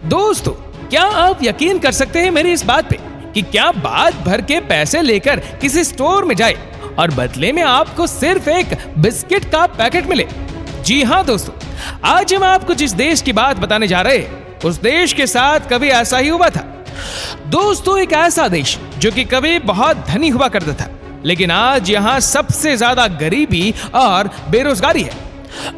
दोस्तों, क्या आप यकीन कर सकते हैं मेरी इस बात पे कि क्या बात भर के पैसे लेकर किसी स्टोर में जाए और बदले में आपको सिर्फ एक बिस्किट का पैकेट मिले? जी हाँ दोस्तों, आज हम आपको जिस देश की बात बताने जा रहे हैं उस देश के साथ कभी ऐसा ही हुआ था। दोस्तों, एक ऐसा देश जो कि कभी बहुत धनी हुआ करता था, लेकिन आज यहाँ सबसे ज्यादा गरीबी और बेरोजगारी है।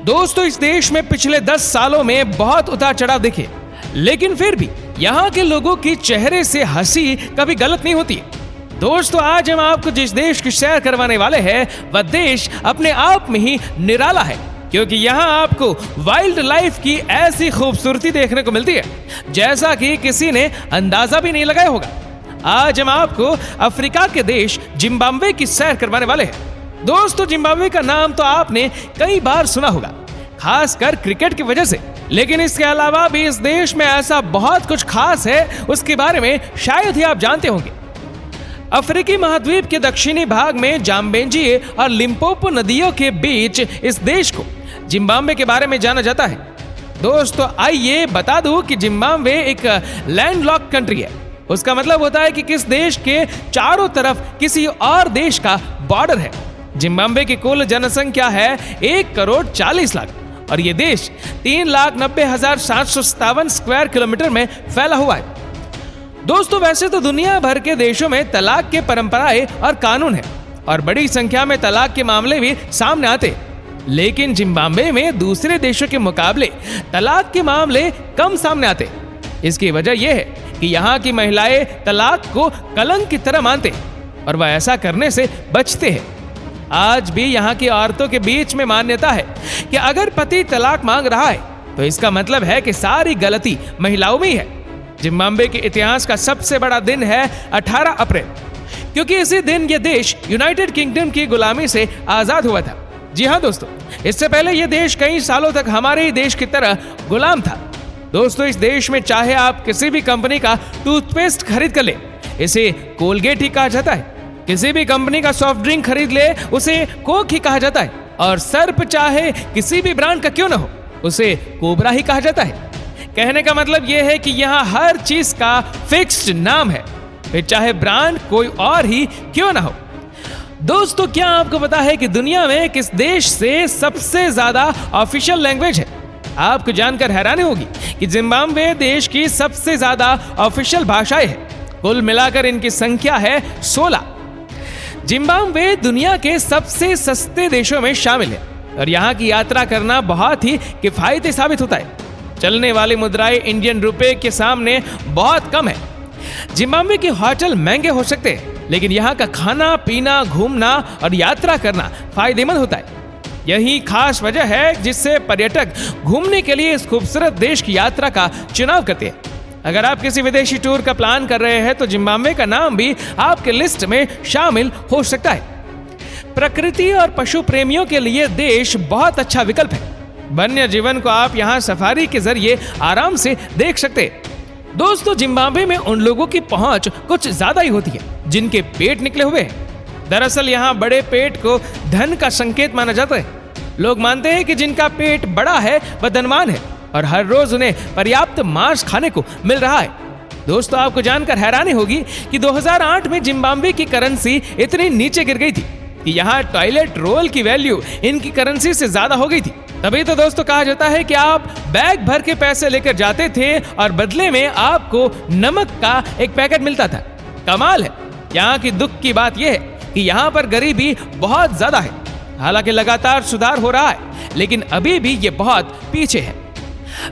दोस्तों, इस देश में पिछले 10 सालों में बहुत उतार चढ़ाव दिखे, लेकिन फिर भी यहाँ के लोगों की चेहरे से हंसी कभी गलत नहीं होती है। दोस्तों, आज हम आपको जिस देश की सैर करवाने वाले हैं वह देश अपने आप में ही निराला है, क्योंकि यहाँ आपको वाइल्ड लाइफ की ऐसी खूबसूरती देखने को मिलती है जैसा कि किसी ने अंदाजा भी नहीं लगाया होगा। आज हम आपको अफ्रीका के देश जिम्बाब्वे की सैर करवाने वाले हैं। दोस्तों, जिम्बाब्वे का नाम तो आपने कई बार सुना होगा, खासकर क्रिकेट की वजह से, लेकिन इसके अलावा भी इस देश में ऐसा बहुत कुछ खास है उसके बारे में शायद ही आप जानते होंगे। अफ्रीकी महाद्वीप के दक्षिणी भाग में जाम्बेजी और लिम्पोपो नदियों के बीच इस देश को जिम्बाब्वे के बारे में जाना जाता है। दोस्तों, आइए बता दूं कि जिम्बाब्वे एक लैंडलॉक्ड कंट्री है। उसका मतलब होता है कि किस देश के चारों तरफ किसी और देश का बॉर्डर है। जिम्बाब्वे की कुल जनसंख्या है 1,40,00,000 और ये देश 3,90,757 स्क्वायर किलोमीटर में फैला हुआ है। दोस्तों, वैसे तो दुनिया भर के देशों में तलाक के परंपराएं और कानून है और बड़ी संख्या में तलाक के मामले भी सामने आते, लेकिन जिम्बाब्वे में दूसरे देशों के मुकाबले तलाक के मामले कम सामने आते। इसकी वजह यह है कि यहाँ की महिलाएं तलाक को कलंक की तरह मानते और वह ऐसा करने से बचते हैं। आज भी यहाँ की औरतों के बीच में मान्यता है कि अगर पति तलाक मांग रहा है तो इसका मतलब है कि सारी गलती महिलाओं में ही है। जिम्बाब्वे के इतिहास का सबसे बड़ा दिन है 18 अप्रैल, क्योंकि इसी दिन यह देश यूनाइटेड किंगडम की गुलामी से आजाद हुआ था। जी हाँ दोस्तों, इससे पहले यह देश कई सालों तक हमारे ही देश की तरह गुलाम था। दोस्तों, इस देश में चाहे आप किसी भी कंपनी का टूथपेस्ट खरीद कर ले, इसे कोलगेट ही कहा जाता है। किसी भी कंपनी का सॉफ्ट ड्रिंक खरीद ले, उसे कोक ही कहा जाता है। और सर्फ चाहे किसी भी ब्रांड का क्यों ना हो, उसे कोबरा ही कहा जाता है। कहने का मतलब यह है कि यहाँ हर चीज का फिक्स्ड नाम है, फिर चाहे ब्रांड कोई और ही क्यों ना हो। दोस्तों, क्या आपको पता है कि दुनिया में किस देश से सबसे ज्यादा ऑफिशियल लैंग्वेज है? आपको जानकर हैरानी होगी कि जिम्बाब्वे देश की सबसे ज्यादा ऑफिशियल भाषाएं हैं। कुल मिलाकर इनकी संख्या है 16। जिम्बाब्वे दुनिया के सबसे सस्ते देशों में शामिल है और यहाँ की यात्रा करना बहुत ही किफायती साबित होता है। चलने वाली मुद्राएं इंडियन रुपए के सामने बहुत कम है। जिम्बाब्वे के होटल महंगे हो सकते हैं, लेकिन यहाँ का खाना पीना, घूमना और यात्रा करना फायदेमंद होता है। यही खास वजह है जिससे पर्यटक घूमने के लिए इस खूबसूरत देश की यात्रा का चुनाव करते हैं। अगर आप किसी विदेशी टूर का प्लान कर रहे हैं तो जिम्बाब्वे का नाम भी आपके लिस्ट में शामिल हो सकता है। प्रकृति और पशु प्रेमियों के लिए देश बहुत अच्छा विकल्प है। वन्य जीवन को आप यहाँ सफारी के जरिए आराम से देख सकते हैं। दोस्तों, जिम्बाब्वे में उन लोगों की पहुंच कुछ ज्यादा ही होती है जिनके पेट निकले हुए हैं। दरअसल यहाँ बड़े पेट को धन का संकेत माना जाता है। लोग मानते हैं कि जिनका पेट बड़ा है वह धनवान है और हर रोज उन्हें पर्याप्त मांस खाने को मिल रहा है। दोस्तों, आपको जानकर हैरानी होगी कि 2008 में जिम्बाब्वे की करेंसी इतनी नीचे गिर गई थी कि यहाँ टॉयलेट रोल की वैल्यू इनकी करेंसी से ज्यादा हो गई थी। तभी तो दोस्तों कहा जाता है कि आप बैग भर के पैसे लेकर जाते थे और बदले में आपको नमक का एक पैकेट मिलता था। कमाल है। यहाँ की दुख की बात यह है कि यहाँ पर गरीबी बहुत ज्यादा है। हालांकि लगातार सुधार हो रहा है, लेकिन अभी भी ये बहुत पीछे है।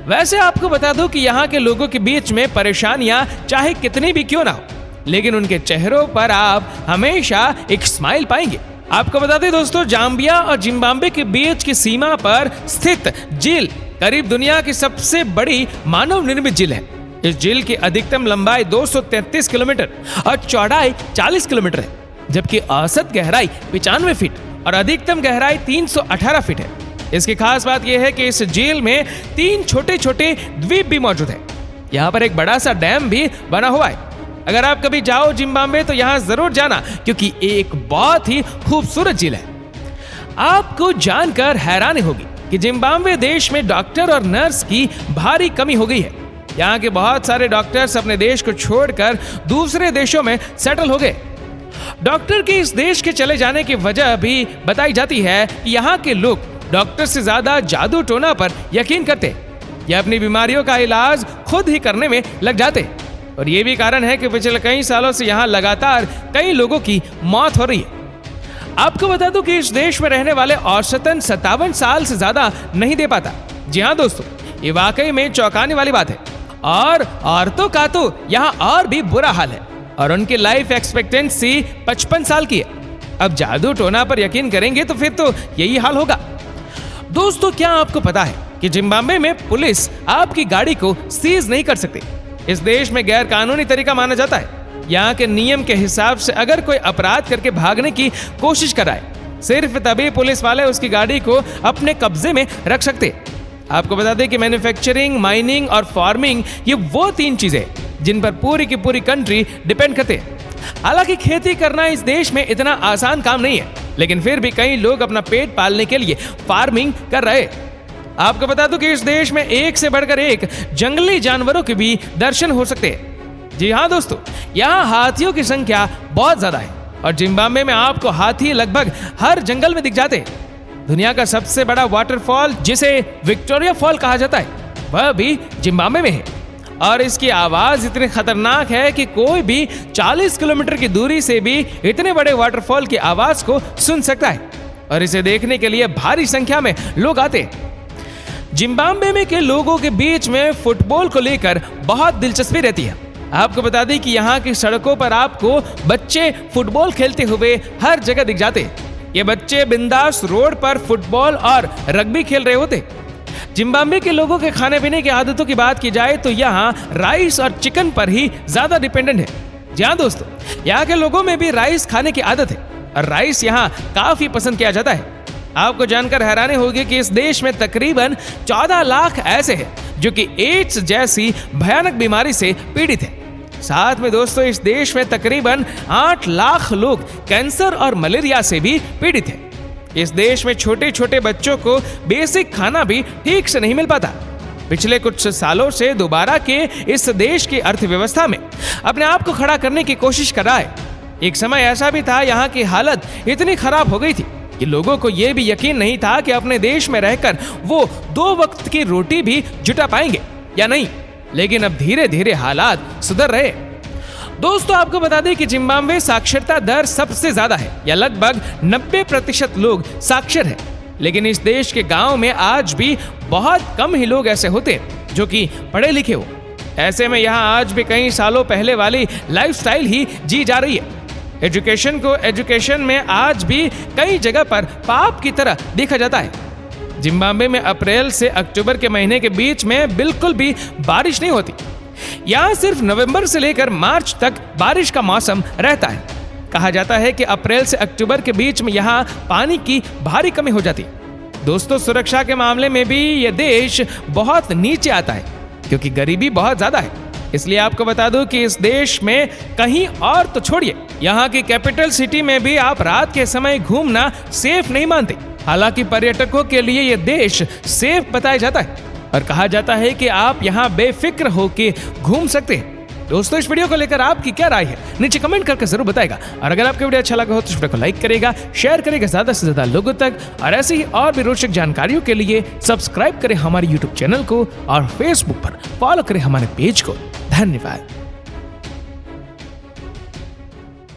वैसे आपको बता दूं कि यहाँ के लोगों के बीच में परेशानियां चाहे कितनी भी क्यों ना हो, लेकिन उनके चेहरों पर आप हमेशा एक स्माइल पाएंगे। आपको बता दें दोस्तों, जाम्बिया और जिम्बाब्वे के बीच की सीमा पर स्थित झील करीब दुनिया की सबसे बड़ी मानव निर्मित झील है। इस झील की अधिकतम लंबाई 233 किलोमीटर और चौड़ाई 40 किलोमीटर है, जबकि औसत गहराई 95 फीट और अधिकतम गहराई 318 फीट है। इसकी खास बात यह है कि इस झील में 3 छोटे छोटे द्वीप भी मौजूद है। यहाँ पर एक बड़ा सा डैम भी बना हुआ है। अगर आप कभी जाओ जिम्बाब्वे तो यहाँ जरूर जाना, क्योंकि एक बहुत ही खूबसूरत झील है। आपको जानकर हैरानी होगी कि जिम्बाब्वे देश में डॉक्टर और नर्स की भारी कमी हो गई है। यहाँ के बहुत सारे डॉक्टर्स अपने देश को छोड़कर दूसरे देशों में सेटल हो गए। डॉक्टर के इस देश के चले जाने की वजह भी बताई जाती है कि यहाँ के लोग डॉक्टर से ज्यादा जादू टोना पर यकीन करते। ये अपनी बीमारियों का इलाज खुद ही करने में लग जाते और ये भी कारण है कि पिछले कई सालों से यहाँ लगातार कई लोगों की मौत हो रही है। आपको बता दूं कि इस देश में रहने वाले औसतन 57 साल से ज्यादा नहीं दे पाता। जी हाँ दोस्तों, ये वाकई में चौंकाने वाली बात है। और औरतों का तो यहाँ और भी बुरा हाल है और उनकी लाइफ एक्सपेक्टेंसी 55 साल की है। अब जादू टोना पर यकीन करेंगे तो फिर तो यही हाल होगा। दोस्तों, क्या आपको पता है कि जिम्बाब्वे में पुलिस आपकी गाड़ी को सीज नहीं कर सकती। इस देश में गैर कानूनी तरीका माना जाता है। यहाँ के नियम के हिसाब से अगर कोई अपराध करके भागने की कोशिश कराए, सिर्फ तभी पुलिस वाले उसकी गाड़ी को अपने कब्जे में रख सकते। आपको बता दें कि मैन्युफैक्चरिंग, माइनिंग और फार्मिंग ये वो 3 चीजें जिन पर पूरी की पूरी कंट्री डिपेंड करते हैं। हालांकि खेती करना इस देश में इतना आसान काम नहीं है, लेकिन फिर भी कई लोग अपना पेट पालने के लिए फार्मिंग कर रहे। आपको बता दूं कि इस देश में एक से बढ़कर एक जंगली जानवरों के भी दर्शन हो सकते हैं। जी हाँ दोस्तों, यहाँ हाथियों की संख्या बहुत ज्यादा है और जिम्बाब्वे में आपको हाथी लगभग हर जंगल में दिख जाते हैं। दुनिया का सबसे बड़ा वाटरफॉल, जिसे विक्टोरिया फॉल कहा जाता है, वह भी जिम्बाब्वे में है और इसकी आवाज इतनी खतरनाक है कि कोई भी 40 किलोमीटर की दूरी से भी इतने बड़े वाटरफॉल की आवाज को सुन सकता है और इसे देखने के लिए भारी संख्या में लोग आते हैं। जिम्बाब्वे में के लोगों के बीच में फुटबॉल को लेकर बहुत दिलचस्पी रहती है। आपको बता दें कि यहाँ की सड़कों पर आपको बच्चे फुटबॉल खेलते हुए हर जगह दिख जाते। ये बच्चे बिंदास रोड पर फुटबॉल और रग्बी खेल रहे होते। जिम्बाब्वे के लोगों के खाने पीने की आदतों की बात की जाए तो यहाँ राइस और चिकन पर ही ज्यादा डिपेंडेंट है। जी हाँ दोस्तों, यहाँ के लोगों में भी राइस खाने की आदत है और राइस यहाँ काफी पसंद किया जाता है। आपको जानकर हैरानी होगी कि इस देश में तकरीबन 14 लाख ऐसे हैं जो कि एड्स जैसी भयानक बीमारी से पीड़ित हैं। साथ में दोस्तों, इस देश में तकरीबन 8 लाख लोग कैंसर और मलेरिया से भी पीड़ित हैं। इस देश में छोटे छोटे बच्चों को बेसिक खाना भी ठीक से नहीं मिल पाता। पिछले कुछ सालों से दोबारा के इस देश की अर्थव्यवस्था में अपने आप को खड़ा करने की कोशिश कर रहा है। एक समय ऐसा भी था, यहाँ की हालत इतनी खराब हो गई थी कि लोगों को यह भी यकीन नहीं था कि अपने देश में रहकर वो 2 वक्त की रोटी भी जुटा पाएंगे या नहीं। लेकिन अब धीरे धीरे हालात सुधर रहे। दोस्तों, आपको बता दें कि जिम्बाब्वे साक्षरता दर सबसे ज्यादा है, या लगभग 90% लोग साक्षर हैं। लेकिन इस देश के गांव में आज भी बहुत कम ही लोग ऐसे होते जो कि पढ़े लिखे हो। ऐसे में यहाँ आज भी कई सालों पहले वाली लाइफस्टाइल ही जी जा रही है। एजुकेशन में आज भी कई जगह पर पाप की तरह देखा जाता है। जिम्बाब्वे में अप्रैल से अक्टूबर के महीने के बीच में बिल्कुल भी बारिश नहीं होती। यहाँ सिर्फ नवंबर से लेकर मार्च तक बारिश का मौसम रहता है। कहा जाता है कि अप्रैल से अक्टूबर के बीच में यहाँ पानी की भारी कमी हो जाती। दोस्तों, सुरक्षा के मामले में भी यह देश बहुत नीचे आता है क्योंकि गरीबी बहुत ज्यादा है। इसलिए आपको बता दूं कि इस देश में कहीं और तो छोड़िए, यहाँ की कैपिटल सिटी में भी आप रात के समय घूमना सेफ नहीं मानते। हालांकि पर्यटकों के लिए यह देश सेफ बताया जाता है और कहा जाता है कि आप यहाँ बेफिक्र होकर घूम सकते हैं। दोस्तों, इस वीडियो को लेकर आपकी क्या राय है नीचे कमेंट करके जरूर बताएगा। और अगर आपको वीडियो अच्छा लगा हो तो इस वीडियो को लाइक करेगा, शेयर करेगा ज्यादा से ज्यादा लोगों तक। और ऐसी ही और भी रोचक जानकारियों के लिए सब्सक्राइब करें हमारे YouTube चैनल को और Facebook पर फॉलो करें हमारे पेज को। धन्यवाद।